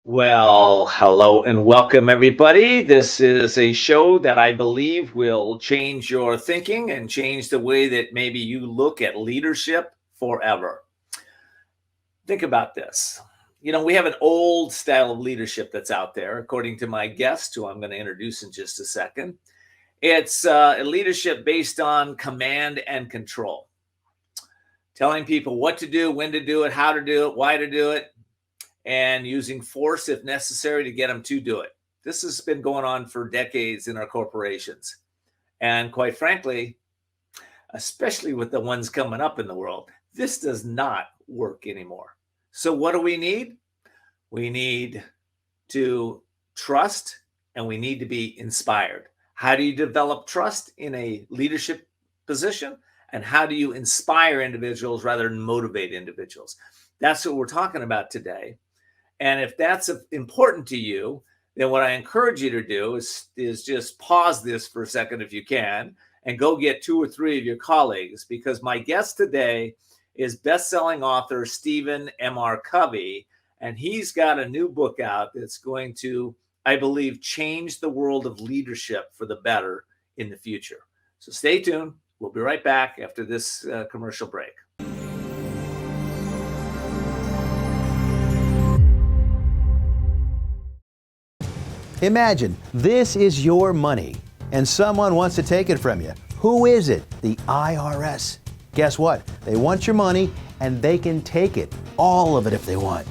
Well, hello and welcome, everybody. This is a show that I believe will change your thinking and change the way that maybe you look at leadership forever. Think about this. We have an old style of leadership that's out there, according to my guest, who I'm going to introduce in just a second. It's a leadership based on command and control, telling people what to do, when to do it, how to do it, why to do it, and using force if necessary to get them to do it. This has been going on for decades in our corporations. And quite frankly, especially with the ones coming up in the world, this does not work anymore. So, what do we need? We need to trust and we need to be inspired. How do you develop trust in a leadership position? And how do you inspire individuals rather than motivate individuals? That's what we're talking about today. And if that's important to you, then what I encourage you to do is just pause this for a second if you can, and go get two or three of your colleagues, because my guest today is best-selling author Steven MR Covey, and he's got a new book out that's going to, I believe, change the world of leadership for the better in the future. So stay tuned. We'll be right back after this commercial break. Imagine this is your money and someone wants to take it from you. Who is it? The IRS. Guess what? They want your money and they can take it, all of it if they want.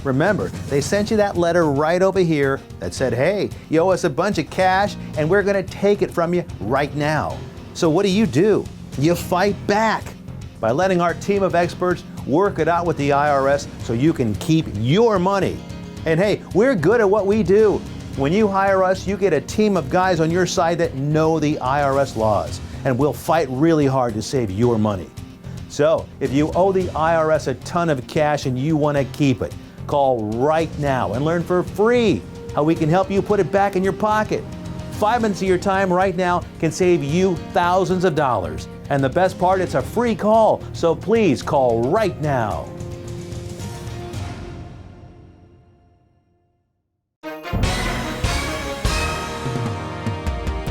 Remember, they sent you that letter right over here that said, hey, you owe us a bunch of cash and we're going to take it from you right now. So what do? You fight back by letting our team of experts work it out with the IRS so you can keep your money. And hey, we're good at what we do. When you hire us, you get a team of guys on your side that know the IRS laws, and we'll fight really hard to save your money. So, if you owe the IRS a ton of cash and you want to keep it, call right now and learn for free how we can help you put it back in your pocket. 5 minutes of your time right now can save you thousands of dollars. And the best part, it's a free call, so please call right now.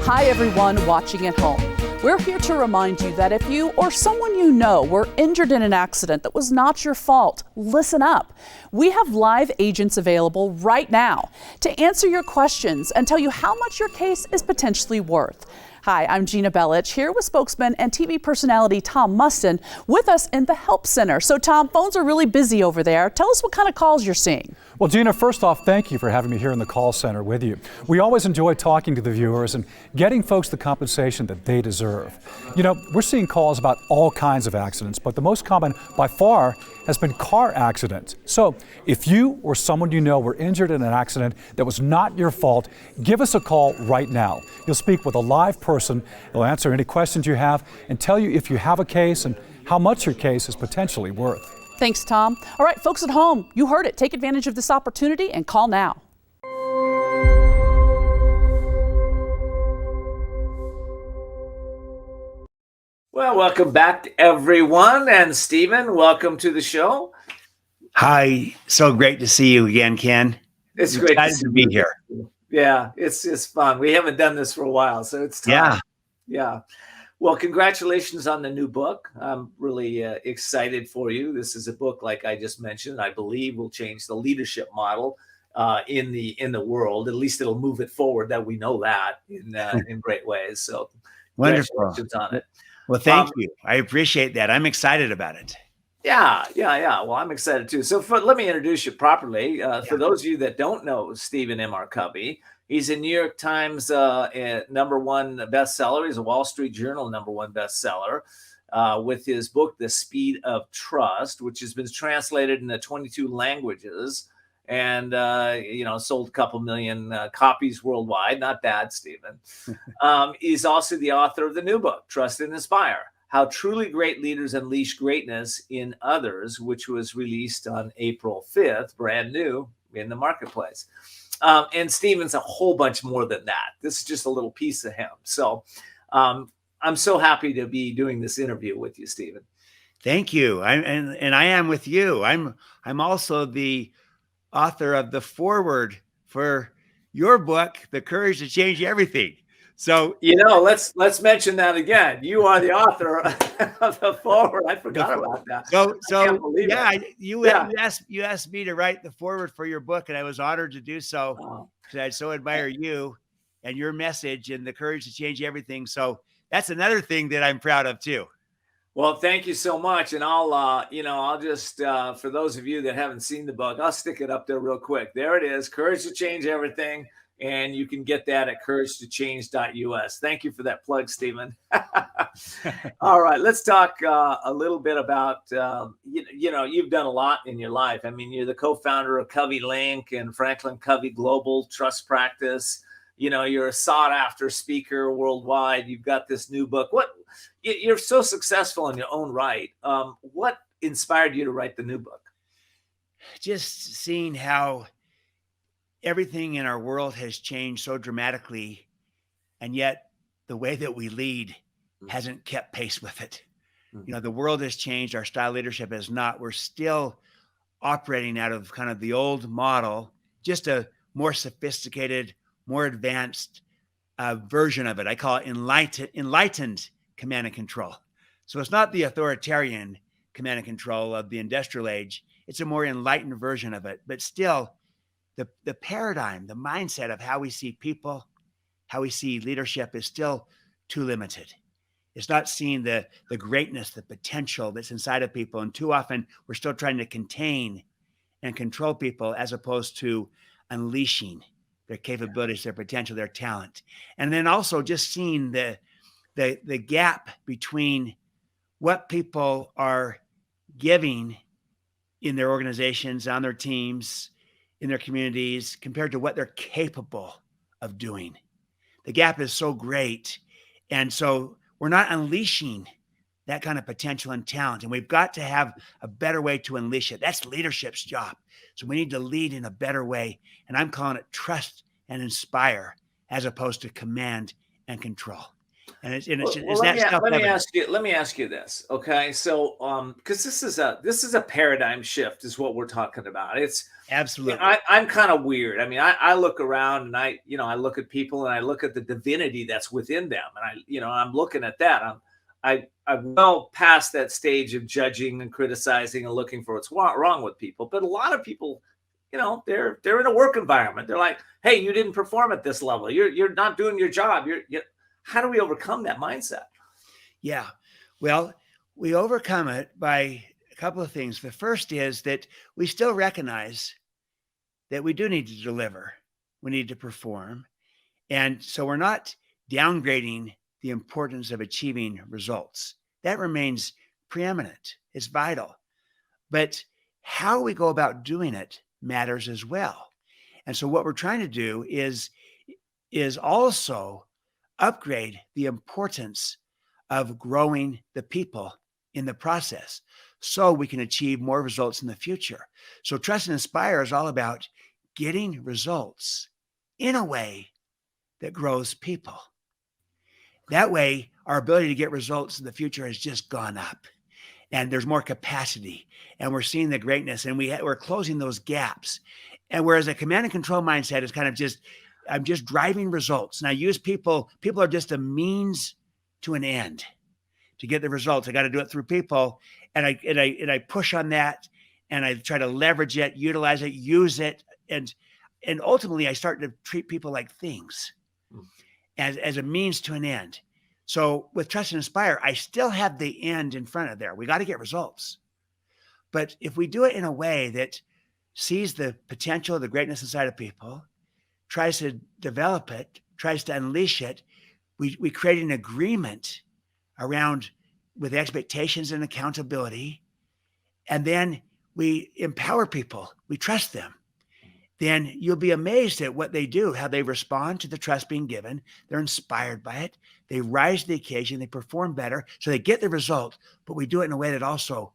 Hi everyone watching at home. We're here to remind you that if you or someone you know were injured in an accident that was not your fault, listen up. We have live agents available right now to answer your questions and tell you how much your case is potentially worth. Hi, I'm Gina Bellich, here with spokesman and TV personality Tom Mustin with us in the Help Center. So Tom, phones are really busy over there. Tell us what kind of calls you're seeing. Well, Gina, first off, thank you for having me here in the call center with you. We always enjoy talking to the viewers and getting folks the compensation that they deserve. You know, we're seeing calls about all kinds of accidents, but the most common by far has been car accidents. So if you or someone you know were injured in an accident that was not your fault, give us a call right now. You'll speak with a live person. They'll answer any questions you have and tell you if you have a case and how much your case is potentially worth. Thanks, Tom. All right, folks at home, you heard it. Take advantage of this opportunity and call now. Well, welcome back, everyone. And Steven, welcome to the show. Hi, so great to see you again, Ken. It's great to be here. Yeah, it's fun. We haven't done this for a while, so it's time. Yeah. Well, congratulations on the new book. I'm really excited for you. This is a book, like I just mentioned, I believe will change the leadership model in the world. At least it'll move it forward. That we know that in great ways. So, wonderful. Congratulations on it. Well, thank you. I appreciate that. I'm excited about it. Yeah. Well, I'm excited too. So let me introduce you properly. For those of you that don't know Steven MR Covey, he's a New York Times #1 bestseller. He's a Wall Street Journal #1 bestseller with his book, The Speed of Trust, which has been translated into 22 languages and, sold a couple million copies worldwide. Not bad, Steven. He's also the author of the new book, Trust and Inspire: How Truly Great Leaders Unleash Greatness in Others, which was released on April 5th, brand new in the marketplace. And Steven's a whole bunch more than that. This is just a little piece of him. So I'm so happy to be doing this interview with you, Steven. Thank you. I am with you. I'm also the author of the foreword for your book, The Courage to Change Everything. So, let's mention that again. You are the author of the foreword. I forgot about that. I can't believe it. You asked me to write the foreword for your book, and I was honored to do so because I so admire you and your message and the courage to change everything. So that's another thing that I'm proud of too. Well, thank you so much. And I'll just, for those of you that haven't seen the book, I'll stick it up there real quick. There it is, Courage to Change Everything. And you can get that at couragetochange.us. Thank you for that plug, Steven. All right, let's talk a little bit about, you've done a lot in your life. I mean, you're the co-founder of CoveyLink and FranklinCovey Global Trust Practice. You're a sought after speaker worldwide. You've got this new book. You're so successful in your own right. What inspired you to write the new book? Just seeing how everything in our world has changed so dramatically, and yet the way that we lead hasn't kept pace with it. The world has changed. Our style of leadership has not. We're still operating out of kind of the old model, just a more sophisticated, more advanced version of it. I call it enlightened command and control. So it's not the authoritarian command and control of the industrial age. It's a more enlightened version of it, but still the paradigm, the mindset of how we see people, how we see leadership is still too limited. It's not seeing the greatness, the potential that's inside of people. And too often we're still trying to contain and control people as opposed to unleashing their capabilities, their potential, their talent. And then also just seeing the gap between what people are giving in their organizations, on their teams, in their communities, compared to what they're capable of doing. The gap is so great. And so we're not unleashing that kind of potential and talent. And we've got to have a better way to unleash it. That's leadership's job. So we need to lead in a better way. And I'm calling it trust and inspire as opposed to command and control. And let me ask you this. Okay. So, because this is a paradigm shift is what we're talking about. It's absolutely, I'm kind of weird. I mean, I look around and I look at people and I look at the divinity that's within them. And I'm looking at that. I'm well past that stage of judging and criticizing and looking for what's wrong with people. But a lot of people, they're in a work environment. They're like, hey, you didn't perform at this level. You're not doing your job. How do we overcome that mindset? Yeah, well, we overcome it by a couple of things. The first is that we still recognize that we do need to deliver. We need to perform. And so we're not downgrading the importance of achieving results. That remains preeminent. It's vital. But how we go about doing it matters as well. And so what we're trying to do is also upgrade the importance of growing the people in the process so we can achieve more results in the future. So Trust and Inspire is all about getting results in a way that grows people. That way, our ability to get results in the future has just gone up, and there's more capacity, and we're seeing the greatness, and we're closing those gaps. And whereas a command and control mindset is kind of just, I'm just driving results. And I use people are just a means to an end to get the results. I got to do it through people. And I push on that, and I try to leverage it, utilize it, use it. And ultimately I start to treat people like things as a means to an end. So with Trust and Inspire, I still have the end in front of there. We got to get results. But if we do it in a way that sees the potential, the greatness inside of people, tries to develop it, tries to unleash it, we create an agreement around with expectations and accountability, and then we empower people, we trust them. Then you'll be amazed at what they do, how they respond to the trust being given. They're inspired by it. They rise to the occasion. They perform better. So they get the result, but we do it in a way that also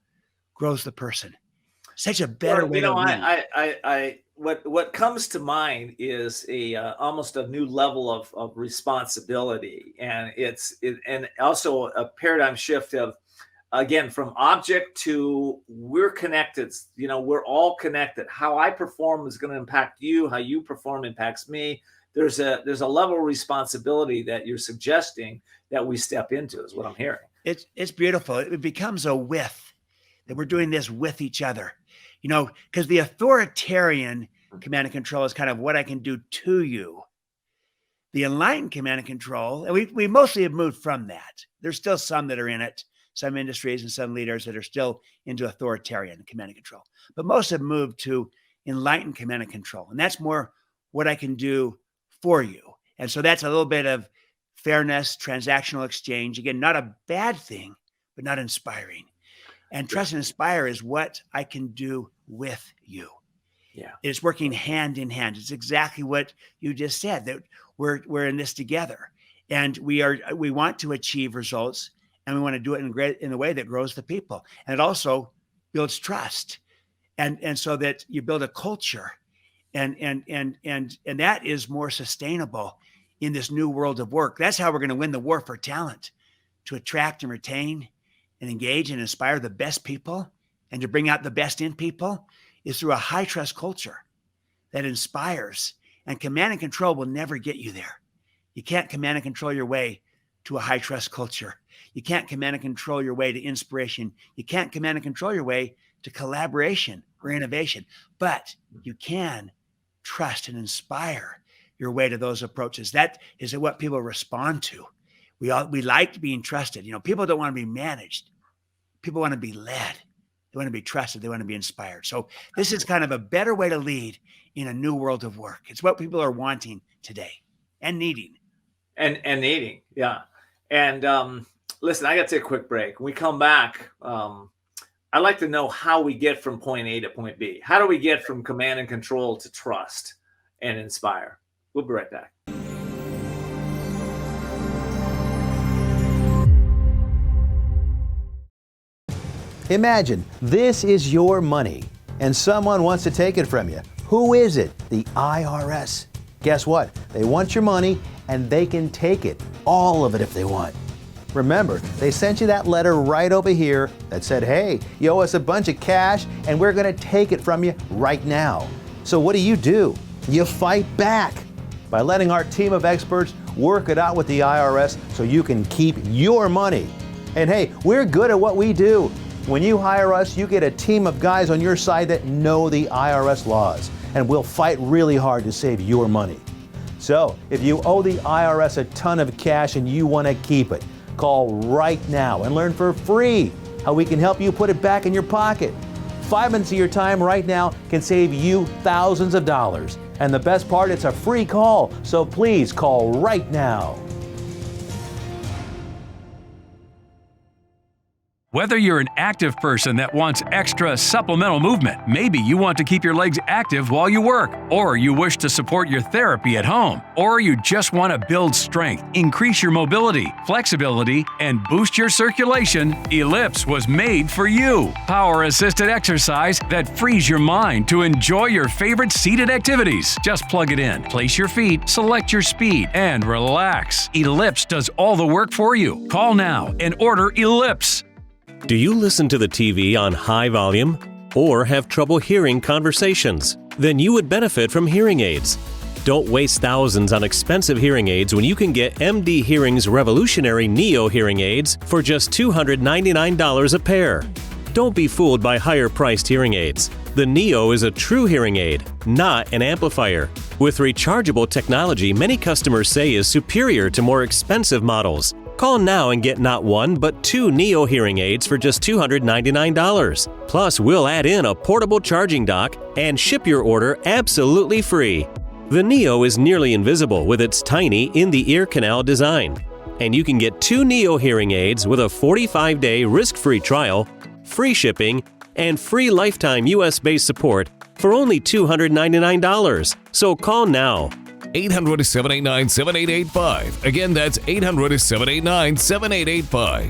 grows the person. Such a better way to win. What comes to mind is almost a new level of responsibility, and and also a paradigm shift of again, from object to we're connected. We're all connected. How I perform is going to impact you. How you perform impacts me. There's a level of responsibility that you're suggesting that we step into, is what I'm hearing. It's beautiful. It becomes a with, that we're doing this with each other, because the authoritarian command and control is kind of what I can do to you. The enlightened command and control, and we mostly have moved from that. There's still some that are in it, some industries and some leaders that are still into authoritarian command and control, but most have moved to enlightened command and control. And that's more what I can do for you. And so that's a little bit of fairness, transactional exchange. Again, not a bad thing, but not inspiring. And trust and inspire is what I can do with you. Yeah. It's working hand in hand. It's exactly what you just said, that we're in this together, and we want to achieve results, and we want to do it in a way that grows the people. And it also builds trust. And so that you build a culture, and that is more sustainable in this new world of work. That's how we're going to win the war for talent, to attract and retain and engage and inspire the best people, and to bring out the best in people, is through a high trust culture that inspires. And command and control will never get you there. You can't command and control your way to a high trust culture. You can't command and control your way to inspiration. You can't command and control your way to collaboration or innovation, but you can trust and inspire your way to those approaches. That is what people respond to. We like being trusted. People don't want to be managed. People want to be led. They want to be trusted. They want to be inspired. So this is kind of a better way to lead in a new world of work. It's what people are wanting today and needing. And needing, yeah. And listen, I got to take a quick break. When we come back, I'd like to know how we get from point A to point B. How do we get from command and control to trust and inspire? We'll be right back. Imagine this is your money and someone wants to take it from you. Who is it? The IRS. Guess what? They want your money and they can take it, all of it if they want. Remember, they sent you that letter right over here that said, hey, you owe us a bunch of cash and we're going to take it from you right now. So what do? You fight back by letting our team of experts work it out with the IRS so you can keep your money. And hey, we're good at what we do. When you hire us, you get a team of guys on your side that know the IRS laws, and we'll fight really hard to save your money. So if you owe the IRS a ton of cash and you want to keep it, call right now and learn for free how we can help you put it back in your pocket. 5 minutes of your time right now can save you thousands of dollars. And the best part, it's a free call, so please call right now. Whether you're an active person that wants extra supplemental movement, maybe you want to keep your legs active while you work, or you wish to support your therapy at home, or you just want to build strength, increase your mobility, flexibility, and boost your circulation, Ellipse was made for you. Power-assisted exercise that frees your mind to enjoy your favorite seated activities. Just plug it in, place your feet, select your speed, and relax. Ellipse does all the work for you. Call now and order Ellipse. Do you listen to the TV on high volume or have trouble hearing conversations? Then you would benefit from hearing aids. Don't waste thousands on expensive hearing aids when you can get MD Hearing's revolutionary Neo hearing aids for just $299 a pair. Don't be fooled by higher-priced hearing aids. The Neo is a true hearing aid, not an amplifier. With rechargeable technology many customers say is superior to more expensive models. Call now and get not one, but 2 Neo hearing aids for just $299. Plus, we'll add in a portable charging dock and ship your order absolutely free. The Neo is nearly invisible with its tiny in-the-ear canal design. And you can get 2 Neo hearing aids with a 45-day risk-free trial, free shipping, and free lifetime US-based support for only $299. So call now. 800-789-7885. Again, that's 800-789-7885.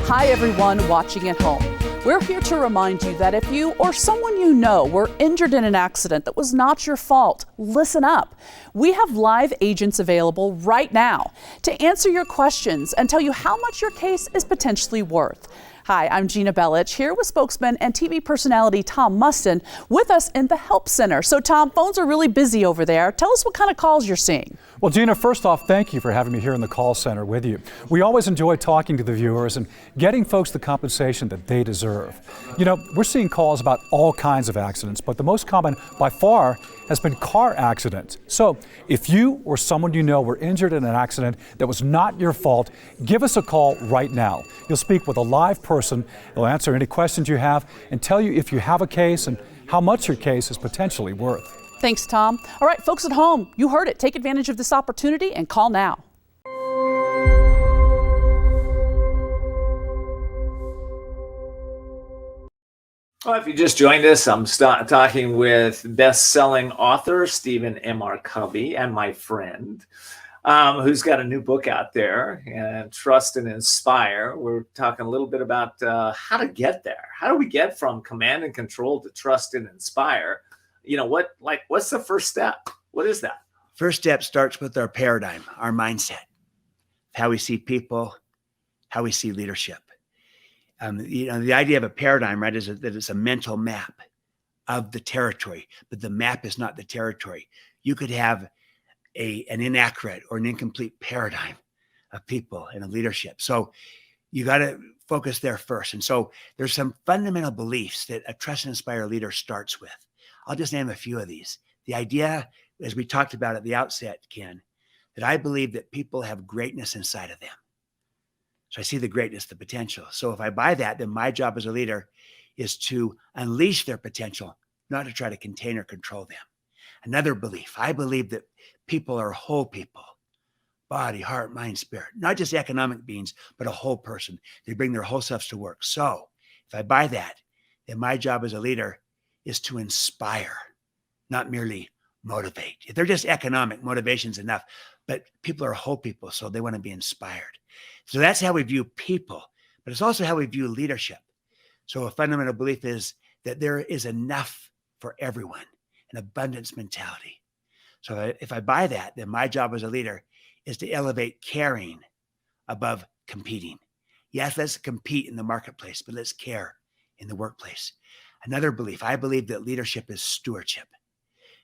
Hi, everyone watching at home. We're here to remind you that if you or someone you know were injured in an accident that was not your fault, listen up. We have live agents available right now to answer your questions and tell you how much your case is potentially worth. Hi, I'm Gina Bellich, here with spokesman and TV personality Tom Mustin with us in the Help Center. So Tom, phones are really busy over there. Tell us what kind of calls you're seeing. Well, Gina, first off, thank you for having me here in the call center with you. We always enjoy talking to the viewers and getting folks the compensation that they deserve. You know, we're seeing calls about all kinds of accidents, but the most common by far has been car accidents. So if you or someone you know were injured in an accident that was not your fault, give us a call right now. You'll speak with a live person. They'll answer any questions you have and tell you if you have a case and how much your case is potentially worth. Thanks, Tom. All right, folks at home, you heard it. Take advantage of this opportunity and call now. Well, if you just joined us, I'm talking with best-selling author Steven MR Covey and my friend, who's got a new book out there, and Trust and Inspire. We're talking a little bit about how to get there. How do we get from command and control to trust and inspire? You know, what's the first step? What is that? First step starts with our paradigm, our mindset, how we see people, how we see leadership. The idea of a paradigm, right, is that it's a mental map of the territory, but the map is not the territory. You could have an inaccurate or an incomplete paradigm of people and of leadership. So you got to focus there first. And so there's some fundamental beliefs that a trust and inspire leader starts with. I'll just name a few of these. The idea, as we talked about at the outset, Ken, that I believe that people have greatness inside of them. So I see the greatness, the potential. So if I buy that, then my job as a leader is to unleash their potential, not to try to contain or control them. Another belief, I believe that people are whole people, body, heart, mind, spirit, not just economic beings, but a whole person. They bring their whole selves to work. So if I buy that, then my job as a leader is to inspire, not merely motivate. If they're just economic, motivation's enough, but people are whole people, so they want to be inspired. So that's how we view people, but it's also how we view leadership. So a fundamental belief is that there is enough for everyone, an abundance mentality. So if I buy that, then my job as a leader is to elevate caring above competing. Yes, let's compete in the marketplace, but let's care in the workplace. Another belief, I believe that leadership is stewardship.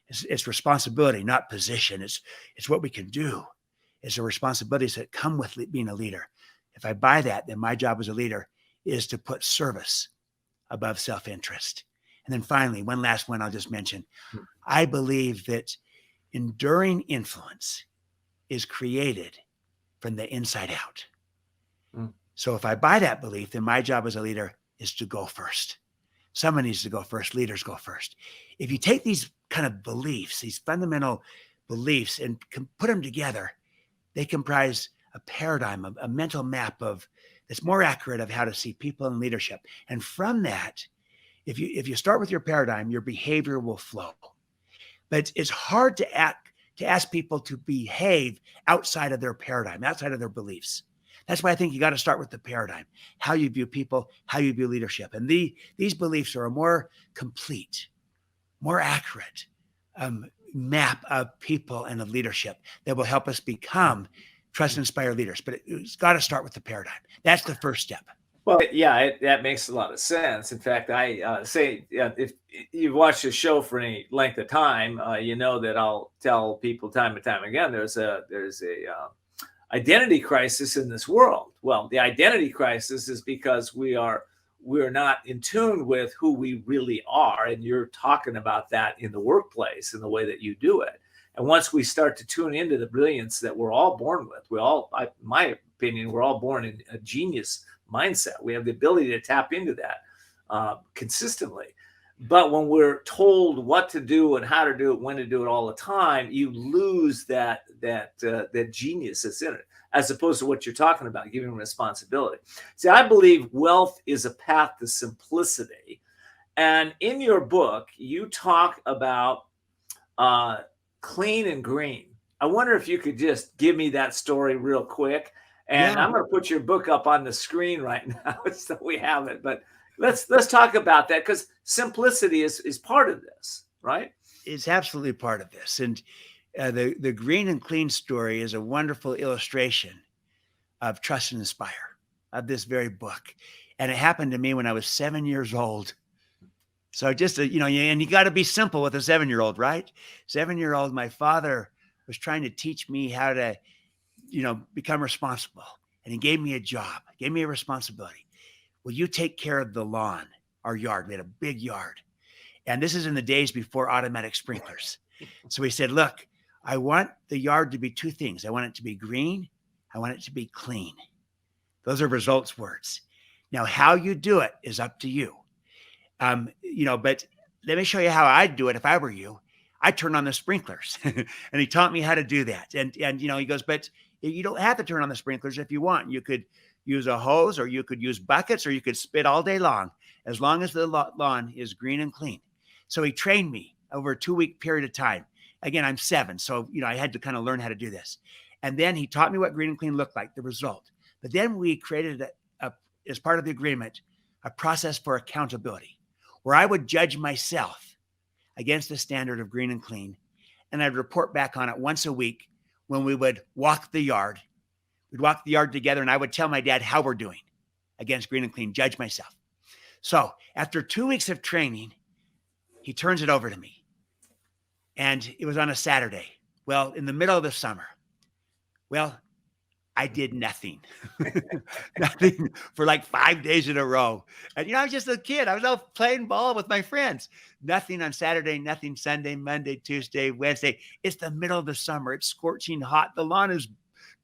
It's responsibility, not position. It's what we can do. It's the responsibilities that come with being a leader. If I buy that, then my job as a leader is to put service above self-interest. And then finally, one last one I'll just mention. I believe that enduring influence is created from the inside out. So if I buy that belief, then my job as a leader is to go first. Someone needs to go first. Leaders go first. If you take these kind of beliefs, these fundamental beliefs, and can put them together, they comprise a paradigm, a mental map that's more accurate of how to see people and leadership. And from that, if you start with your paradigm, your behavior will flow. But it's hard to ask people to behave outside of their paradigm, outside of their beliefs. That's why I think you got to start with the paradigm, how you view people, how you view leadership. And these beliefs are a more complete, more accurate map of people and of leadership that will help us become trust and inspire leaders. But it's got to start with the paradigm. That's the first step. Well, yeah, that makes a lot of sense. In fact, I say if you've watched the show for any length of time, you know that I'll tell people time and time again, there's a identity crisis in this world. Well, the identity crisis is because we're not in tune with who we really are, and you're talking about that in the workplace in the way that you do it. And once we start to tune into the brilliance that we're all born with, in my opinion, we're all born in a genius mindset. We have the ability to tap into that consistently. But when we're told what to do and how to do it, when to do it all the time, you lose that genius that's in it, as opposed to what you're talking about, giving responsibility. See, I believe wealth is a path to simplicity. And in your book, you talk about clean and green. I wonder if you could just give me that story real quick. And I'm going to put your book up on the screen right now so we have it. But let's talk about that, because simplicity is part of this, right? It's absolutely part of this. And the Green and Clean story is a wonderful illustration of Trust and Inspire, of this very book. And it happened to me when I was 7 years old. So just, and you got to be simple with a 7-year-old, right? 7-year-old, my father was trying to teach me how to, become responsible. And he gave me a job, gave me a responsibility. Will you take care of the lawn, our yard? We had a big yard. And this is in the days before automatic sprinklers. So he said, look, I want the yard to be two things. I want it to be green. I want it to be clean. Those are results words. Now, how you do it is up to you. But let me show you how I'd do it if I were you. I'd turn on the sprinklers. And he taught me how to do that. And he goes, but you don't have to turn on the sprinklers if you want. You could use a hose, or you could use buckets, or you could spit all day long as the lawn is green and clean. So he trained me over a 2-week period of time. Again, I'm 7. So, I had to kind of learn how to do this. And then he taught me what green and clean looked like, the result. But then we created as part of the agreement, a process for accountability, where I would judge myself against the standard of green and clean. And I'd report back on it once a week when we would walk the yard. We'd walk the yard together, and I would tell my dad how we're doing against green and clean, judge myself. So after 2 weeks of training, he turns it over to me. And it was on a Saturday. Well, in the middle of the summer. Well, I did nothing, nothing for like 5 days in a row. And, I was just a kid. I was out playing ball with my friends. Nothing on Saturday, nothing Sunday, Monday, Tuesday, Wednesday. It's the middle of the summer. It's scorching hot. The lawn is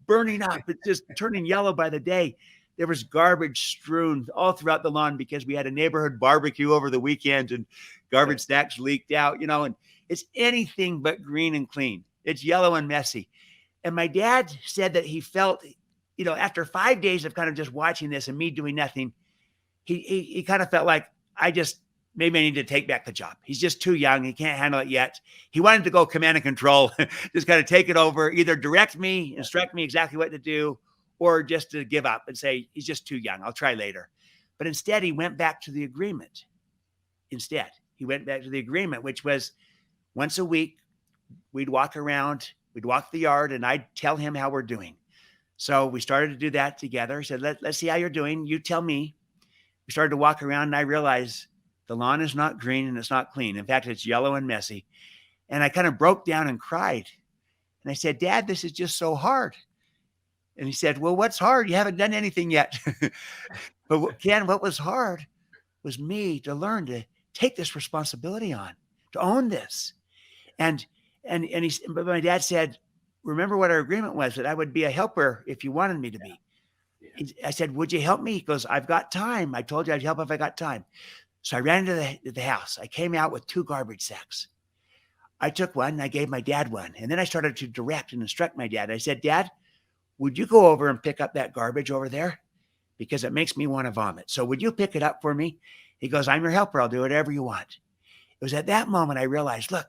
burning up. It's just turning yellow by the day. There was garbage strewn all throughout the lawn because we had a neighborhood barbecue over the weekend, and garbage stacks leaked out, and it's anything but green and clean. It's yellow and messy. And my dad said that he felt, after 5 days of kind of just watching this and me doing nothing, he kind of felt like maybe I need to take back the job. He's just too young. He can't handle it yet. He wanted to go command and control, just kind of take it over, either direct me, instruct me exactly what to do, or just to give up and say, he's just too young. I'll try later. But instead, he went back to the agreement. He went back to the agreement, which was once a week, we'd walk around, we'd walk the yard, and I'd tell him how we're doing. So we started to do that together. He said, let's see how you're doing. You tell me. We started to walk around, and I realized the lawn is not green and it's not clean. In fact, it's yellow and messy. And I kind of broke down and cried. And I said, Dad, this is just so hard. And he said, well, what's hard? You haven't done anything yet. But Ken, what was hard was me to learn to take this responsibility on, to own this. But my dad said, remember what our agreement was, that I would be a helper if you wanted me to be. Yeah. I said, would you help me? He goes, I've got time. I told you I'd help if I got time. So I ran into the house. I came out with 2 garbage sacks. I took one and I gave my dad one. And then I started to direct and instruct my dad. I said, Dad, would you go over and pick up that garbage over there? Because it makes me want to vomit. So would you pick it up for me? He goes, I'm your helper. I'll do whatever you want. It was at that moment I realized, look,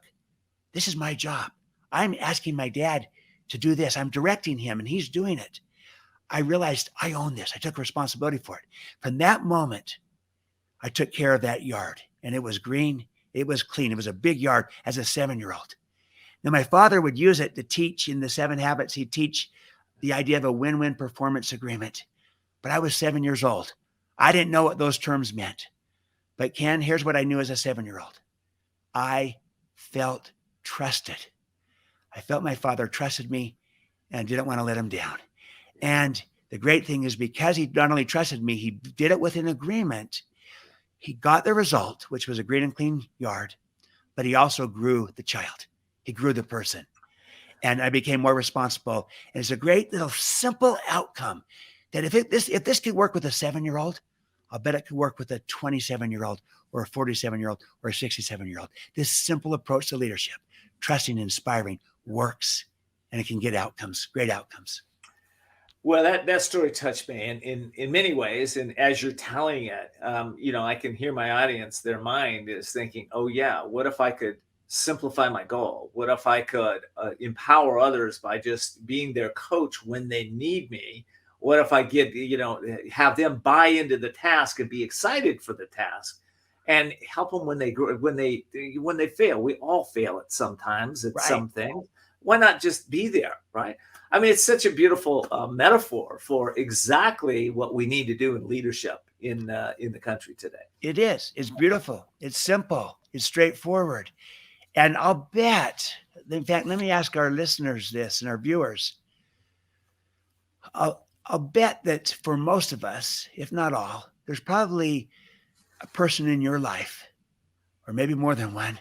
this is my job. I'm asking my dad to do this. I'm directing him and he's doing it. I realized I own this. I took responsibility for it. From that moment, I took care of that yard, and it was green. It was clean. It was a big yard as a 7-year-old. Now, my father would use it to teach in the 7 habits. He'd teach the idea of a win-win performance agreement. But I was 7 years old. I didn't know what those terms meant. But Ken, here's what I knew as a 7-year-old. I felt trusted. I felt my father trusted me and didn't want to let him down. And the great thing is, because he not only trusted me, he did it with an agreement. He got the result, which was a green and clean yard, but he also grew the child. He grew the person. And I became more responsible. And it's a great little simple outcome that if this could work with a 7-year-old, I'll bet it could work with a 27-year-old or a 47-year-old or a 67-year-old. This simple approach to leadership, trusting and inspiring, works, and it can get outcomes, great outcomes. Well, that story touched me in many ways. And as you're telling it, I can hear my audience, their mind is thinking, oh yeah, what if I could simplify my goal? What if I could empower others by just being their coach when they need me, What if I get, have them buy into the task and be excited for the task, and help them when they fail? We all fail at sometimes at something. Why not just be there, right? I mean, it's such a beautiful metaphor for exactly what we need to do in leadership in the country today. It is. It's beautiful. It's simple. It's straightforward. And I'll bet, in fact, let me ask our listeners this and our viewers. I'll bet that for most of us, if not all, there's probably a person in your life, or maybe more than one,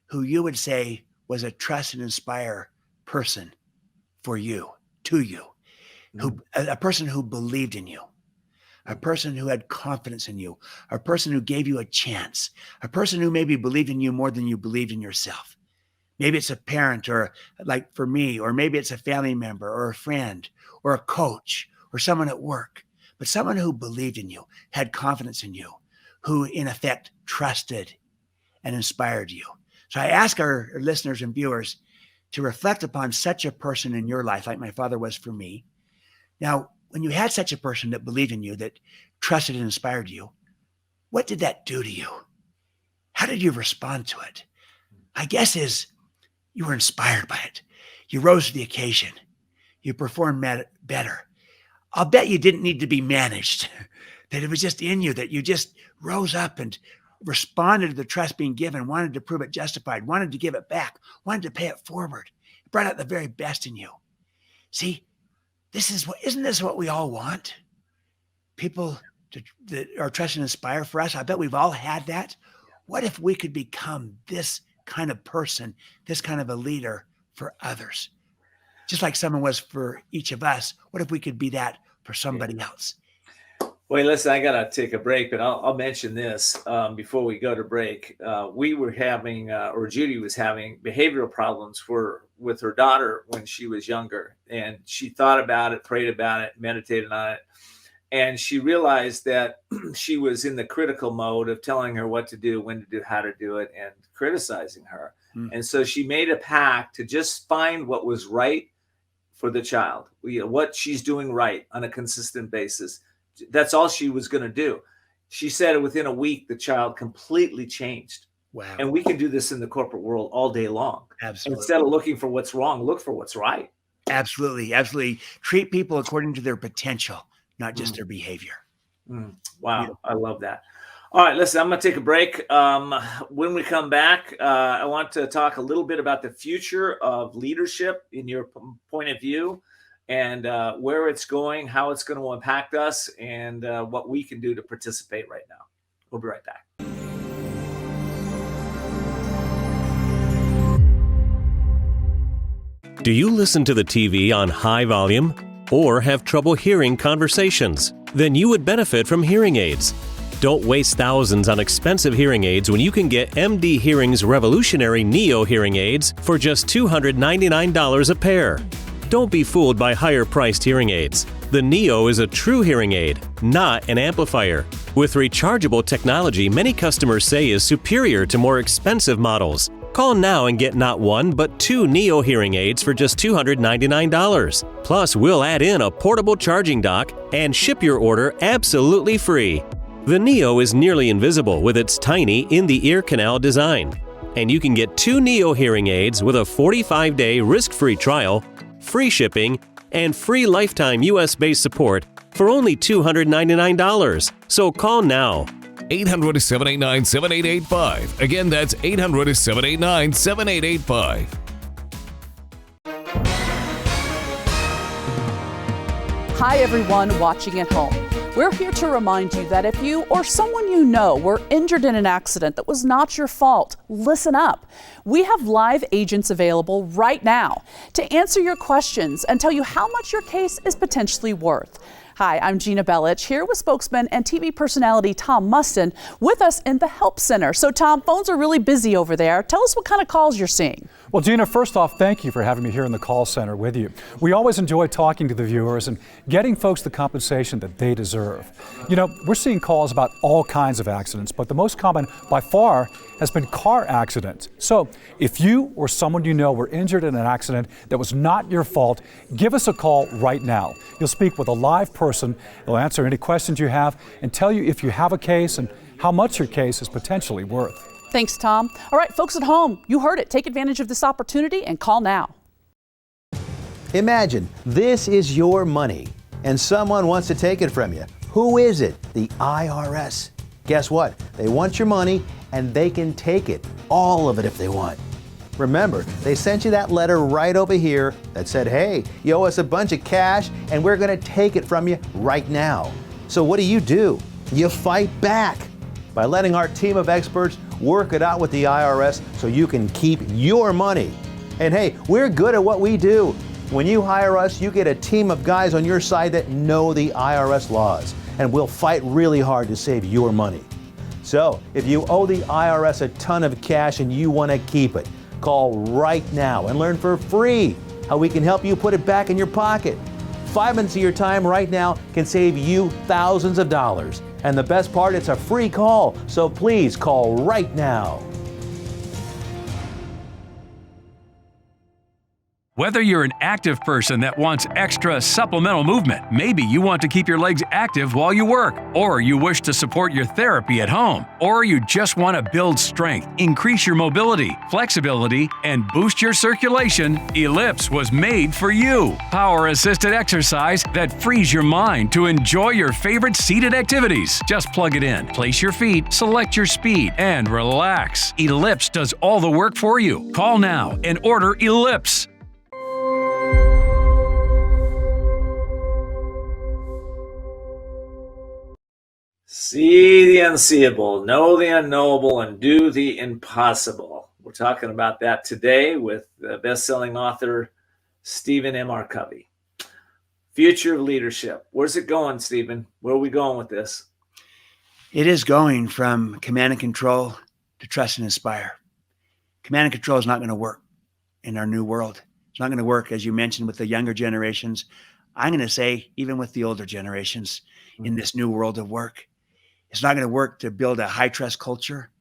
who you would say was a trust and inspire person for you, to you, a person who believed in you, a person who had confidence in you, a person who gave you a chance, a person who maybe believed in you more than you believed in yourself. Maybe it's a parent, or like for me, or maybe it's a family member or a friend or a coach or someone at work, but someone who believed in you, had confidence in you, who in effect trusted and inspired you. So I ask our listeners and viewers to reflect upon such a person in your life, like my father was for me. Now, when you had such a person that believed in you, that trusted and inspired you, what did that do to you? How did you respond to it? My guess is you were inspired by it. You rose to the occasion. You performed better. I'll bet you didn't need to be managed, that it was just in you, that you just rose up and responded to the trust being given, wanted to prove it justified, wanted to give it back, wanted to pay it forward. It brought out the very best in you. See, isn't this what we all want? People that are trust and inspire for us. I bet we've all had that. What if we could become this kind of person, this kind of a leader for others? Just like someone was for each of us, what if we could be that for somebody else? Wait, listen, I got to take a break, but I'll mention this before we go to break. We were having, or Judy was having behavioral problems with her daughter when she was younger. And she thought about it, prayed about it, meditated on it. And she realized that she was in the critical mode of telling her what to do, when to do, how to do it, and criticizing her. And so she made a pact to just find what was right for the child, what she's doing right on a consistent basis. That's all she was going to do. She said within a week, the child completely changed. Wow. And we can do this in the corporate world all day long. Absolutely. Instead of looking for what's wrong, look for what's right. Absolutely. Absolutely. Treat people according to their potential, not just their behavior. Wow. Beautiful. I love that. All right, listen, I'm going to take a break. When we come back, I want to talk a little bit about the future of leadership in your point of view, and where it's going, how it's going to impact us, and what we can do to participate right now. We'll be right back. Do you listen to the TV on high volume or have trouble hearing conversations? Then you would benefit from hearing aids. Don't waste thousands on expensive hearing aids when you can get MD Hearing's revolutionary Neo hearing aids for just $299 a pair. Don't be fooled by higher-priced hearing aids. The Neo is a true hearing aid, not an amplifier. With rechargeable technology many customers say is superior to more expensive models. Call now and get not one, but 2 Neo hearing aids for just $299. Plus, we'll add in a portable charging dock and ship your order absolutely free. The Neo is nearly invisible with its tiny in-the-ear canal design. And you can get 2 Neo hearing aids with a 45-day risk-free trial, free shipping, and free lifetime US-based support for only $299. So call now. 800-789-7885. Again, that's 800-789-7885. Hi, everyone watching at home. We're here to remind you that if you or someone you know were injured in an accident that was not your fault, listen up. We have live agents available right now to answer your questions and tell you how much your case is potentially worth. Hi, I'm Gina Bellich, here with spokesman and TV personality Tom Mustin with us in the Help Center. So Tom, phones are really busy over there. Tell us what kind of calls you're seeing. Well, Gina, first off, thank you for having me here in the call center with you. We always enjoy talking to the viewers and getting folks the compensation that they deserve. You know, we're seeing calls about all kinds of accidents, but the most common by far has been car accidents. So if you or someone you know were injured in an accident that was not your fault, give us a call right now. You'll speak with a live person. They'll answer any questions you have and tell you if you have a case and how much your case is potentially worth. Thanks, Tom. All right, folks at home, you heard it. Take advantage of this opportunity and call now. Imagine this is your money and someone wants to take it from you. Who is it? The IRS. Guess what? They want your money and they can take it, all of it if they want. Remember, they sent you that letter right over here that said, hey, you owe us a bunch of cash and we're going to take it from you right now. So what do? You fight back by letting our team of experts work it out with the IRS so you can keep your money. And hey, we're good at what we do. When you hire us, you get a team of guys on your side that know the IRS laws, and we'll fight really hard to save your money. So if you owe the IRS a ton of cash and you want to keep it, call right now and learn for free how we can help you put it back in your pocket. 5 minutes of your time right now can save you thousands of dollars. And the best part, it's a free call, so please call right now. Whether you're an active person that wants extra supplemental movement, maybe you want to keep your legs active while you work, or you wish to support your therapy at home, or you just want to build strength, increase your mobility, flexibility, and boost your circulation, Ellipse was made for you. Power-assisted exercise that frees your mind to enjoy your favorite seated activities. Just plug it in, place your feet, select your speed, and relax. Ellipse does all the work for you. Call now and order Ellipse. See the unseeable, know the unknowable, and do the impossible. We're talking about that today with the best-selling author, Steven MR Covey. Future of leadership. Where's it going, Steven? Where are we going with this? It is going from command and control to trust and inspire. Command and control is not going to work in our new world. It's not going to work, as you mentioned, with the younger generations. I'm going to say, even with the older generations in this new world of work. It's not going to work to build a high trust culture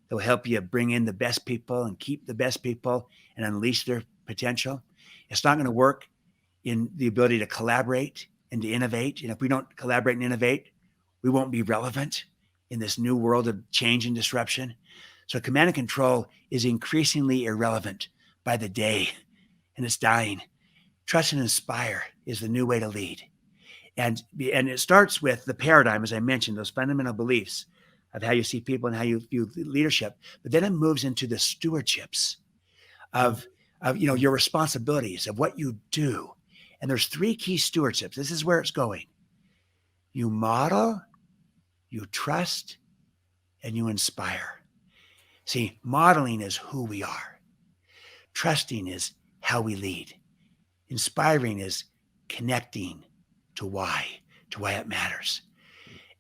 that will help you bring in the best people and keep the best people and unleash their potential. It's not going to work in the ability to collaborate and to innovate. And if we don't collaborate and innovate, we won't be relevant in this new world of change and disruption. So command and control is increasingly irrelevant by the day, and it's dying. Trust and inspire is the new way to lead. And it starts with the paradigm, as I mentioned, those fundamental beliefs of how you see people and how you view leadership. But then it moves into the stewardships of your responsibilities, of what you do. And there's 3 key stewardships. This is where it's going. You model, you trust, and you inspire. See, modeling is who we are. Trusting is how we lead. Inspiring is connecting to why it matters.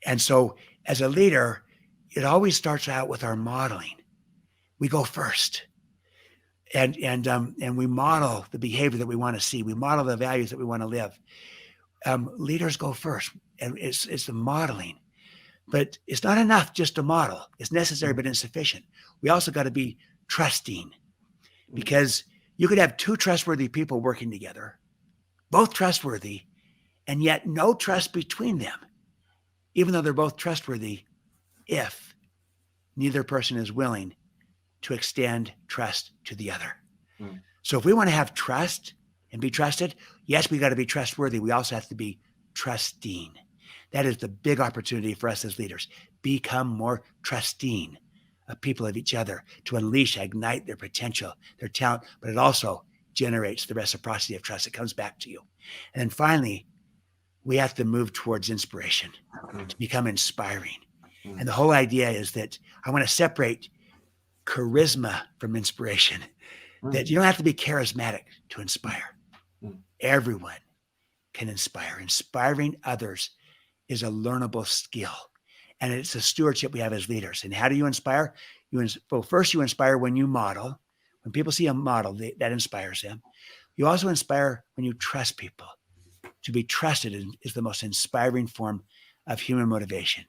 And so as a leader, it always starts out with our modeling. We go first. And we model the behavior that we want to see. We model the values that we want to live. Leaders go first, and it's the modeling. But it's not enough just to model. It's necessary, but insufficient. We also got to be trusting, because you could have 2 trustworthy people working together, both trustworthy, and yet no trust between them, even though they're both trustworthy, if neither person is willing to extend trust to the other. So if we want to have trust and be trusted, yes, we got to be trustworthy. We also have to be trusting. That is the big opportunity for us as leaders. Become more trusting of people, of each other, to unleash, ignite their potential, their talent, but it also generates the reciprocity of trust. It comes back to you. And then finally, we have to move towards inspiration, to become inspiring. And the whole idea is that I want to separate charisma from inspiration, that you don't have to be charismatic to inspire. Everyone can inspire. Inspiring others is a learnable skill. And it's a stewardship we have as leaders. And how do you inspire? First you inspire when you model, When people see a model, that inspires them. You also inspire when you trust people. To be trusted is the most inspiring form of human motivation.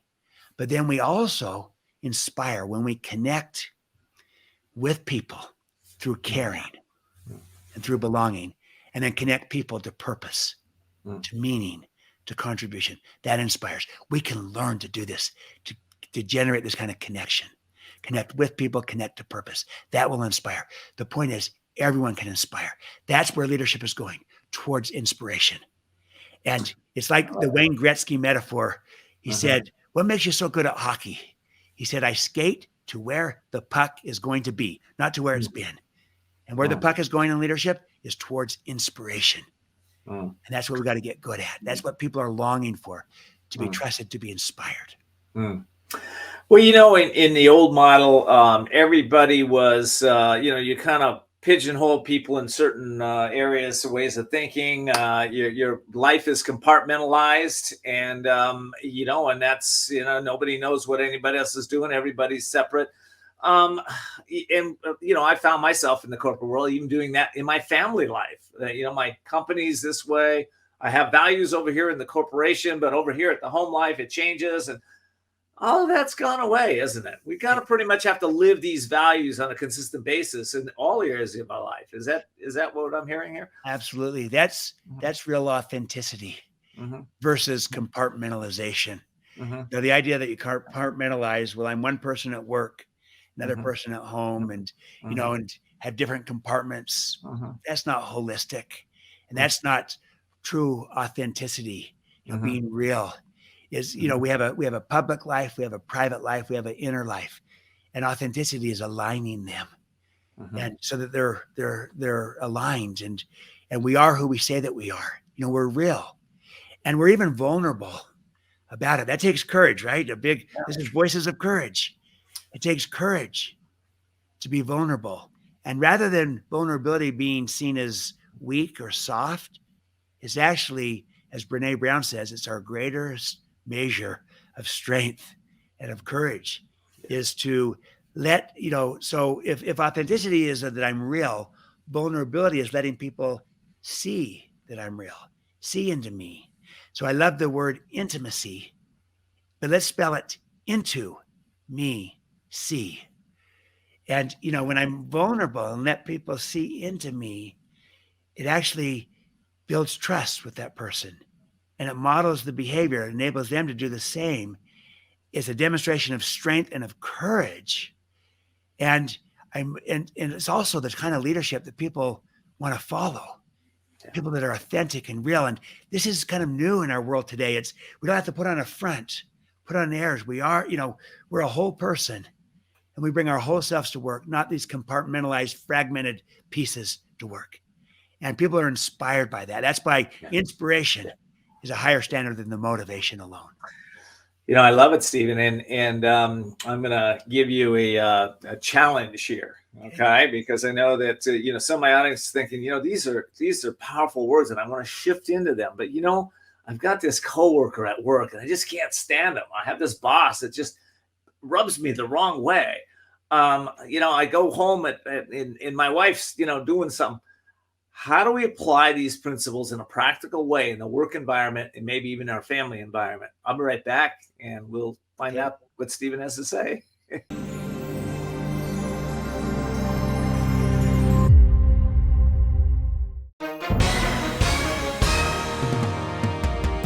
But then we also inspire when we connect with people through caring and through belonging, and then connect people to purpose, to meaning, to contribution. That inspires. We can learn to do this, to generate this kind of connection. Connect with people, connect to purpose. That will inspire. The point is, everyone can inspire. That's where leadership is going, towards inspiration. And it's like the Wayne Gretzky metaphor. He said, what makes you so good at hockey? He said, I skate to where the puck is going to be, not to where it's been. And where the puck is going in leadership is towards inspiration. And that's what we got to get good at. That's what people are longing for, to be trusted, to be inspired. Well, in the old model, everybody was, you kind of pigeonhole people in certain areas, ways of thinking. Your life is compartmentalized, and and that's nobody knows what anybody else is doing. Everybody's separate. I found myself in the corporate world, even doing that in my family life. My company's this way. I have values over here in the corporation, but over here at the home life, it changes, and all of that's gone away, isn't it? We kind of pretty much have to live these values on a consistent basis in all areas of our life. Is that what I'm hearing here? Absolutely. That's real authenticity versus compartmentalization. Now, the idea that you compartmentalize, well, I'm one person at work, another person at home, and and have different compartments. That's not holistic, and that's not true authenticity. Being real is, we have a public life, we have a private life, we have an inner life, and authenticity is aligning them, and so that they're aligned, and we are who we say that we are. We're real, and we're even vulnerable about it. That takes courage, right? This is Voices of Courage. It takes courage to be vulnerable. And rather than vulnerability being seen as weak or soft, it's actually, as Brene Brown says, it's our greatest measure of strength and of courage, is to let, so if authenticity is that I'm real, vulnerability is letting people see that I'm real, see into me. So I love the word intimacy, but let's spell it into me. See. And, when I'm vulnerable and let people see into me, it actually builds trust with that person, and it models the behavior, it enables them to do the same. It's a demonstration of strength and of courage. And it's also the kind of leadership that people want to follow, people that are authentic and real. And this is kind of new in our world today. We don't have to put on a front, put on airs. We are, we're a whole person. And we bring our whole selves to work, not these compartmentalized, fragmented pieces to work. And people are inspired by that. That's why inspiration is a higher standard than the motivation alone. I love it, Steven. And I'm going to give you a challenge here, okay? Because I know that, some of my audience is thinking, these are powerful words and I want to shift into them. But, I've got this coworker at work and I just can't stand him. I have this boss that just rubs me the wrong way. I go home and my wife's, doing something. How do we apply these principles in a practical way in the work environment and maybe even our family environment? I'll be right back and we'll find out what Steven has to say.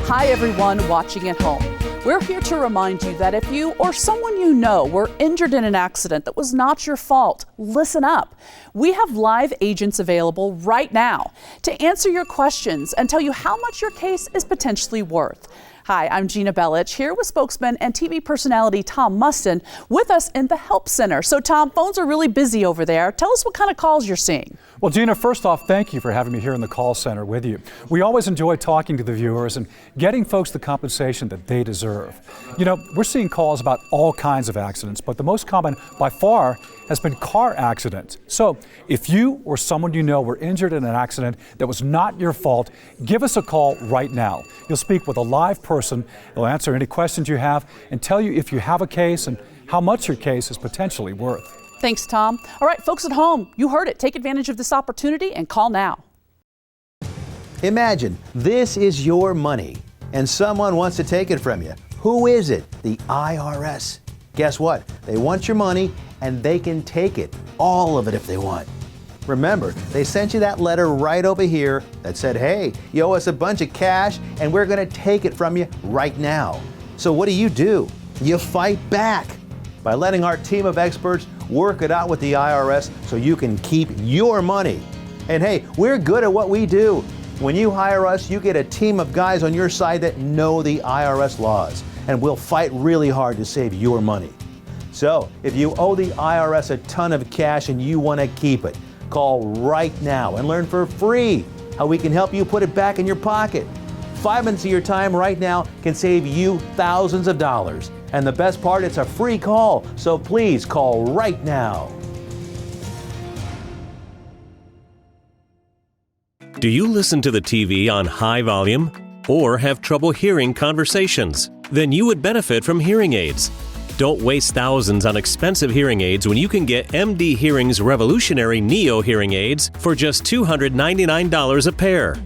Hi, everyone watching at home. We're here to remind you that if you or someone you know were injured in an accident that was not your fault, listen up. We have live agents available right now to answer your questions and tell you how much your case is potentially worth. Hi, I'm Gina Bellich, here with spokesman and TV personality Tom Mustin with us in the Help Center. So Tom, phones are really busy over there. Tell us what kind of calls you're seeing. Well, Gina, first off, thank you for having me here in the call center with you. We always enjoy talking to the viewers and getting folks the compensation that they deserve. We're seeing calls about all kinds of accidents, but the most common by far has been car accidents. So if you or someone you know were injured in an accident that was not your fault, give us a call right now. You'll speak with a live person. They'll answer any questions you have and tell you if you have a case and how much your case is potentially worth. Thanks, Tom. All right, folks at home, you heard it. Take advantage of this opportunity and call now. Imagine this is your money and someone wants to take it from you. Who is it? The IRS. Guess what? They want your money and they can take it, all of it if they want. Remember, they sent you that letter right over here that said, hey, you owe us a bunch of cash and we're going to take it from you right now. So what do? You fight back by letting our team of experts work it out with the IRS so you can keep your money. And hey, we're good at what we do. When you hire us, you get a team of guys on your side that know the IRS laws, and we'll fight really hard to save your money. So if you owe the IRS a ton of cash and you want to keep it, call right now and learn for free how we can help you put it back in your pocket. 5 minutes of your time right now can save you thousands of dollars. And the best part, it's a free call, so please call right now. Do you listen to the TV on high volume or have trouble hearing conversations? Then you would benefit from hearing aids. Don't waste thousands on expensive hearing aids when you can get MD Hearing's revolutionary Neo hearing aids for just $299 a pair.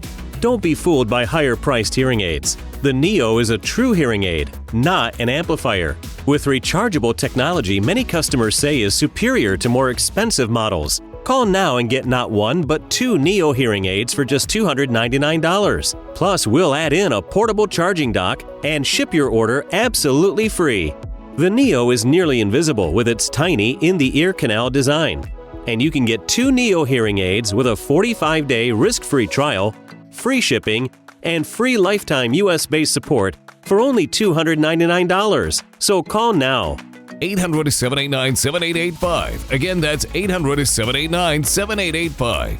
Don't be fooled by higher-priced hearing aids. The Neo is a true hearing aid, not an amplifier. With rechargeable technology many customers say is superior to more expensive models. Call now and get not one, but 2 Neo hearing aids for just $299. Plus, we'll add in a portable charging dock and ship your order absolutely free. The Neo is nearly invisible with its tiny in-the-ear canal design. And you can get 2 Neo hearing aids with a 45-day risk-free trial, free shipping, and free lifetime US-based support for only $299. So call now. 800-789-7885. Again, that's 800-789-7885.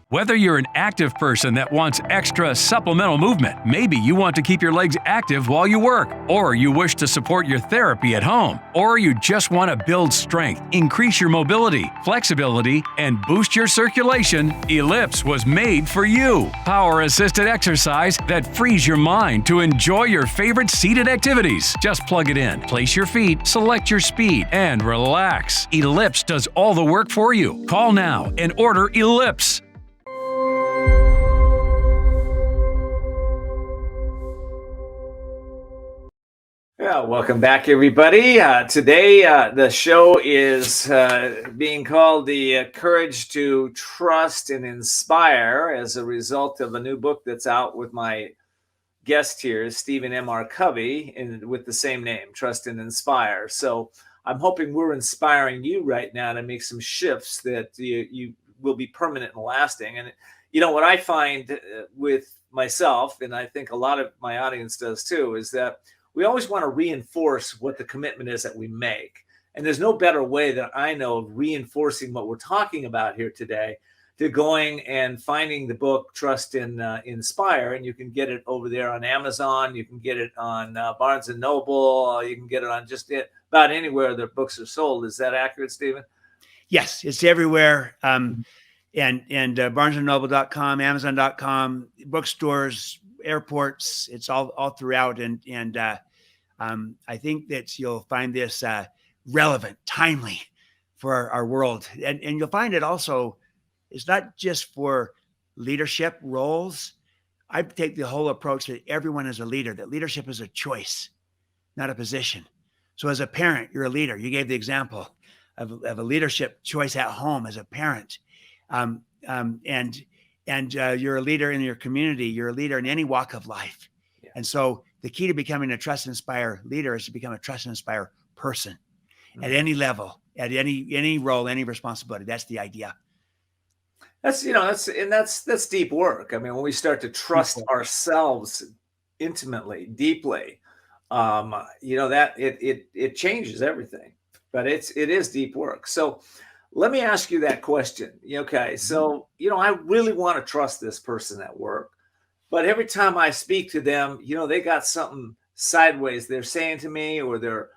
Whether you're an active person that wants extra supplemental movement, maybe you want to keep your legs active while you work, or you wish to support your therapy at home, or you just want to build strength, increase your mobility, flexibility, and boost your circulation, Ellipse was made for you. Power-assisted exercise that frees your mind to enjoy your favorite seated activities. Just plug it in, place your feet, select your speed, and relax. Ellipse does all the work for you. Call now and order Ellipse. Yeah, welcome back, everybody. Today, the show is being called The Courage to Trust and Inspire as a result of a new book that's out with my guest here, Steven MR Covey, with the same name, Trust and Inspire. So I'm hoping we're inspiring you right now to make some shifts that you will be permanent and lasting. And you know what I find with myself, and I think a lot of my audience does too, is that we always want to reinforce what the commitment is that we make. And there's no better way that I know of reinforcing what we're talking about here today to going and finding the book Trust and Inspire. And you can get it over there on Amazon. You can get it on Barnes & Noble. You can get it on just about anywhere that books are sold. Is that accurate, Steven? Yes, it's everywhere. And BarnesandNoble.com, Amazon.com, bookstores, airports, it's all throughout. And I think that you'll find this relevant, timely for our world. And you'll find it also, it's not just for leadership roles. I take the whole approach that everyone is a leader, that leadership is a choice, not a position. So as a parent, you're a leader. You gave the example of a leadership choice at home as a parent. And you're a leader in your community. You're a leader in any walk of life. Yeah. And so the key to becoming a Trust and Inspire leader is to become a Trust and Inspire person at any level, at any role, any responsibility. That's the idea. That's deep work. I mean, when we start to trust ourselves intimately, deeply, that it changes everything. But it is deep work. So let me ask you that question. Okay, so I really want to trust this person at work, but every time I speak to them, they got something sideways they're saying to me, or they're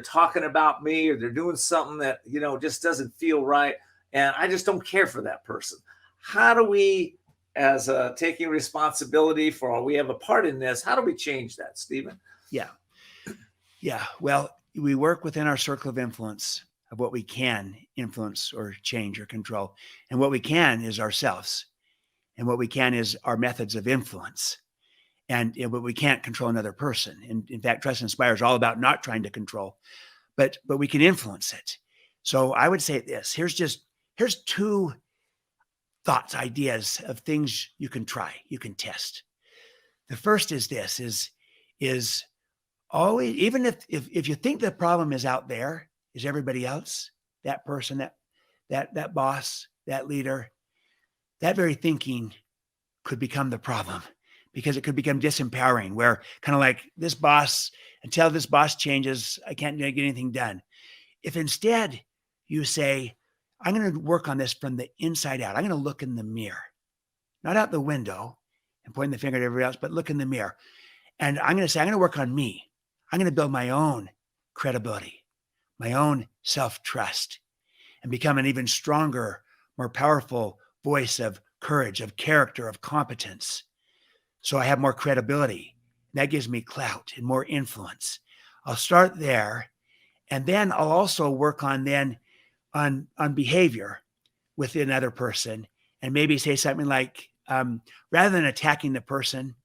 talking about me, or they're doing something that just doesn't feel right, and I just don't care for that person. How do we, as taking responsibility for we have a part in this, how do we change that, Steven? Yeah. Well, we work within our circle of influence of what we can influence or change or control. And what we can is ourselves. And what we can is our methods of influence. But we can't control another person. And in fact, Trust and Inspire is all about not trying to control, but we can influence it. So I would say this, here's 2 thoughts, ideas of things you can try, you can test. The first is this, is always, even if you think the problem is out there, is everybody else, that person, that boss, that leader, that very thinking could become the problem, because it could become disempowering, where kind of like this boss, until this boss changes, I can't get anything done. If instead you say, I'm going to work on this from the inside out. I'm going to look in the mirror, not out the window and pointing the finger at everybody else, but look in the mirror. And I'm going to say, I'm going to work on me. I'm going to build my own credibility, my own self-trust, and become an even stronger, more powerful voice of courage, of character, of competence. So I have more credibility. That gives me clout and more influence. I'll start there. And then I'll also work on behavior with another person, and maybe say something like, rather than attacking the person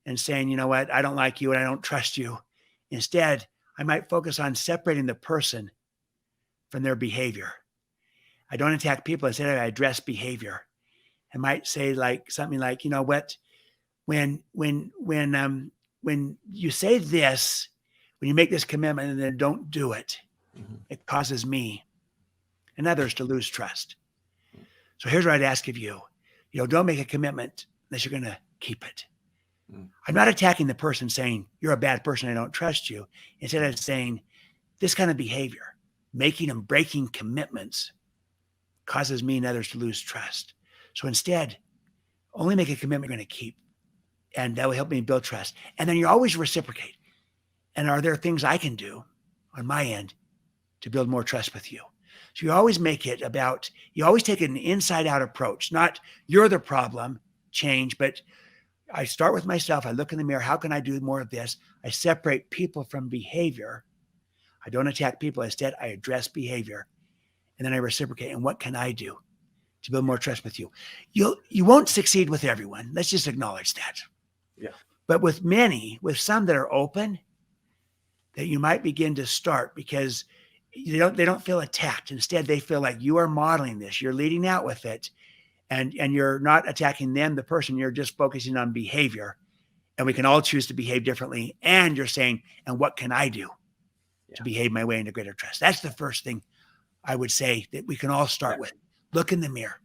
and saying, you know what, I don't like you and I don't trust you. Instead, I might focus on separating the person from their behavior. I don't attack people. Instead, I address behavior. I might say something like, you know what, when you say this, when you make this commitment and then don't do it, it causes me and others to lose trust. So here's what I'd ask of you. Don't make a commitment unless you're going to keep it. I'm not attacking the person saying, you're a bad person, I don't trust you. Instead of saying, this kind of behavior, making and breaking commitments, causes me and others to lose trust. So instead, only make a commitment you're going to keep. And that will help me build trust. And then you always reciprocate. And are there things I can do on my end to build more trust with you? So you always make it about, you always take an inside out approach, not you're the problem, change, but I start with myself. I look in the mirror. How can I do more of this? I separate people from behavior. I don't attack people. Instead, I address behavior, and then I reciprocate. And what can I do to build more trust with you? You won't succeed with everyone. Let's just acknowledge that. Yeah. But with some that are open, that you might begin to start, because they don't feel attacked. Instead, they feel like you are modeling this. You're leading out with it. And you're not attacking them, the person, you're just focusing on behavior. And we can all choose to behave differently. And you're saying, and what can I do to behave my way into greater trust? That's the first thing I would say that we can all start with. Look in the mirror,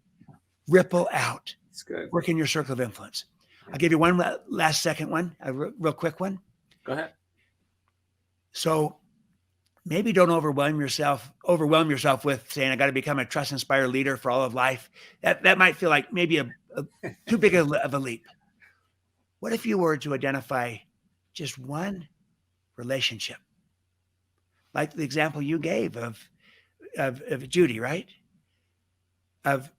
ripple out, It's good. work in your circle of influence. I'll give you one last second one, a real quick one. Go ahead. So maybe don't overwhelm yourself with saying, I got to become a trust inspired leader for all of life. That might feel like maybe a too big of a leap. What if you were to identify just one relationship, like the example you gave of Judy, right? Of,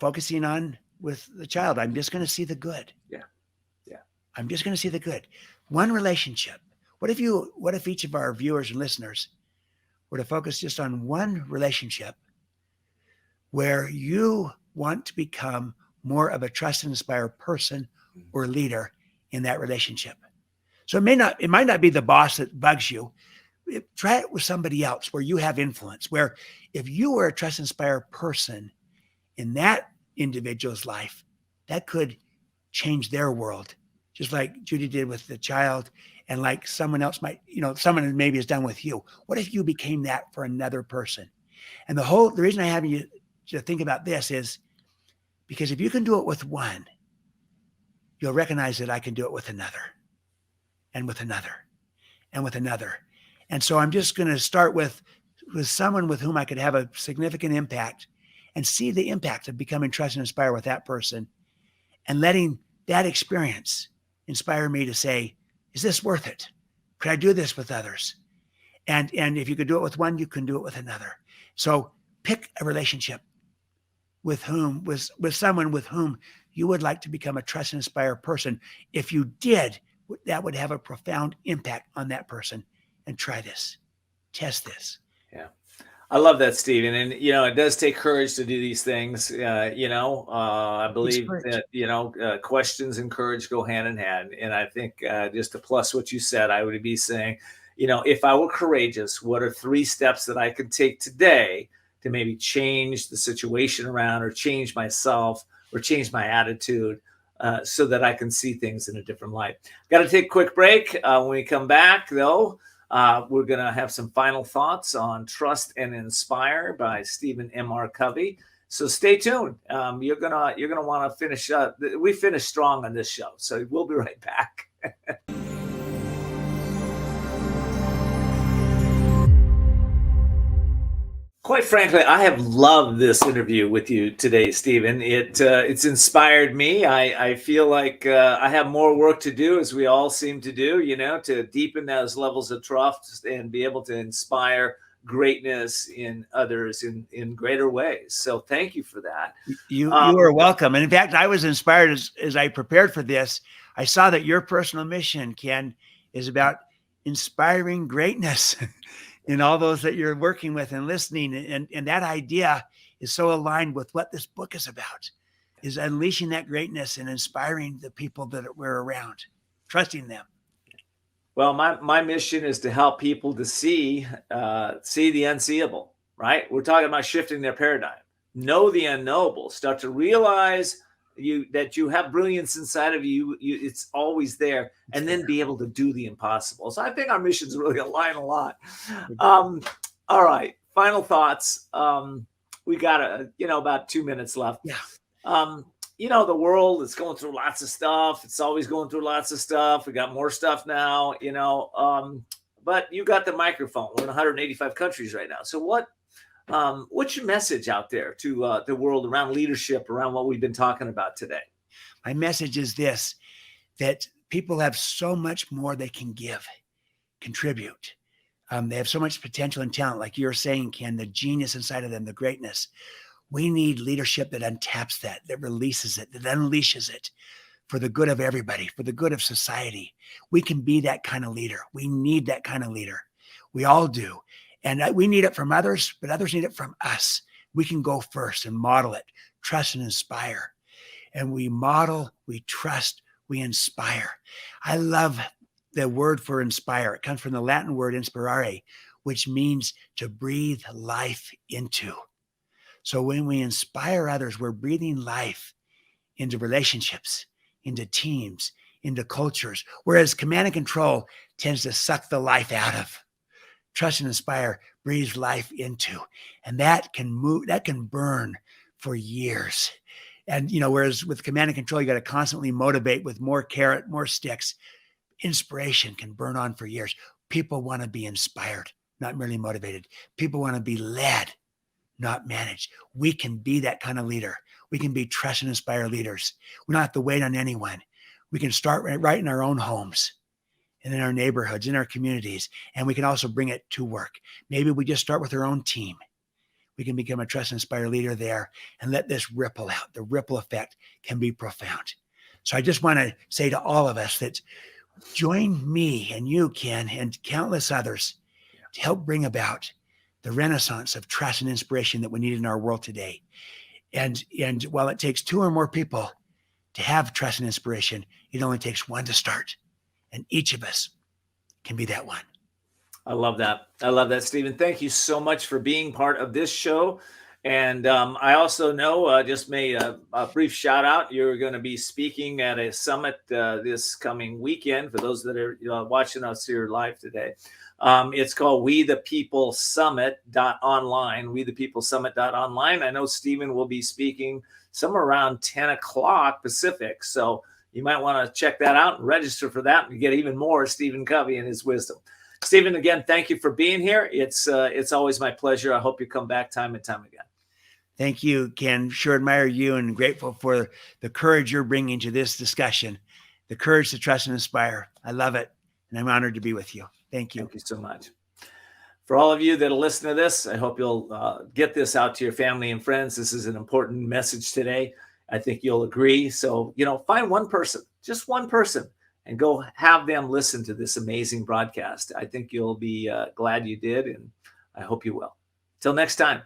focusing on with the child. I'm just going to see the good. Yeah. I'm just going to see the good. One relationship. What if each of our viewers and listeners were to focus just on one relationship where you want to become more of a trust and inspire person or leader in that relationship? So it might not be the boss that bugs you. Try it with somebody else where you have influence, where if you were a trust and inspire person in that individual's life, that could change their world, just like Judy did with the child. And like someone else might, someone maybe has done with you. What if you became that for another person? And the reason I have you to think about this is because if you can do it with one, you'll recognize that I can do it with another and with another and with another. And so I'm just going to start with someone with whom I could have a significant impact and see the impact of becoming trust and inspire with that person, and letting that experience inspire me to say, is this worth it? Could I do this with others? And if you could do it with one, you can do it with another. So pick a relationship with someone with whom you would like to become a trust and inspire person. If you did, that would have a profound impact on that person. And try this. Test this. Yeah. I love that, Stephen. And, it does take courage to do these things. I believe that, questions and courage go hand in hand. And I think just to plus what you said, I would be saying, if I were courageous, what are 3 steps that I could take today to maybe change the situation around, or change myself, or change my attitude, so that I can see things in a different light. Got to take a quick break. When we come back, though, we're going to have some final thoughts on Trust and Inspire by Steven MR Covey. So stay tuned. You're gonna want to finish. We finished strong on this show, so we'll be right back. Quite frankly, I have loved this interview with you today, Stephen. It's inspired me. I feel like I have more work to do, as we all seem to do, to deepen those levels of trust and be able to inspire greatness in others in greater ways. So thank you for that. You are welcome. And in fact, I was inspired as I prepared for this. I saw that your personal mission, Ken, is about inspiring greatness in all those that you're working with and listening. And that idea is so aligned with what this book is about, is unleashing that greatness and inspiring the people that we're around, trusting them. Well, my mission is to help people to see the unseeable, right? We're talking about shifting their paradigm. Know the unknowable. Start to realize that you have brilliance inside of you. It's always there. And then be able to do the impossible. So I think our missions really align a lot. All right. Final thoughts. We got about 2 minutes left. Yeah. The world is going through lots of stuff. It's always going through lots of stuff. We got more stuff now, but you got the microphone. We're in 185 countries right now. So what's your message out there to the world around leadership, around what we've been talking about today? My message is this, that people have so much more they can give, contribute. They have so much potential and talent, like you're saying, Ken, the genius inside of them, the greatness. We need leadership that untaps that releases it, that unleashes it for the good of everybody, for the good of society. We can be that kind of leader. We need that kind of leader. We all do. And we need it from others, but others need it from us. We can go first and model it, trust and inspire. And we model, we trust, we inspire. I love the word for inspire. It comes from the Latin word inspirare, which means to breathe life into. So when we inspire others, we're breathing life into relationships, into teams, into cultures, whereas command and control tends to suck the life out of. Trust and inspire breathes life into, and that can move, that can burn for years. And, whereas with command and control, you got to constantly motivate with more carrot, more sticks. Inspiration can burn on for years. People want to be inspired, not merely motivated. People want to be led, not managed. We can be that kind of leader. We can be trust and inspire leaders. We don't have to wait on anyone. We can start right in our own homes and in our neighborhoods, in our communities. And we can also bring it to work. Maybe we just start with our own team. We can become a trust and inspire leader there and let this ripple out. The ripple effect can be profound. So I just want to say to all of us that join me and you, Ken, and countless others to help bring about the renaissance of trust and inspiration that we need in our world today. And while it takes 2 or more people to have trust and inspiration, it only takes 1 to start. And each of us can be that one. I love that. I love that, Stephen. Thank you so much for being part of this show. And I also know, just made a brief shout out, you're going to be speaking at a summit this coming weekend for those that are watching us here live today. It's called We the People Summit.online, We the People Summit.online. I know Stephen will be speaking somewhere around 10 o'clock Pacific. So you might want to check that out and register for that and get even more Steven Covey and his wisdom. Stephen, again, thank you for being here. It's always my pleasure. I hope you come back time and time again. Thank you, Ken. Sure admire you and grateful for the courage you're bringing to this discussion, the courage to trust and inspire. I love it. And I'm honored to be with you. Thank you. Thank you so much. For all of you that will listen to this, I hope you'll get this out to your family and friends. This is an important message today. I think you'll agree. So, find one person, just one person, and go have them listen to this amazing broadcast. I think you'll be glad you did, and I hope you will. Till next time.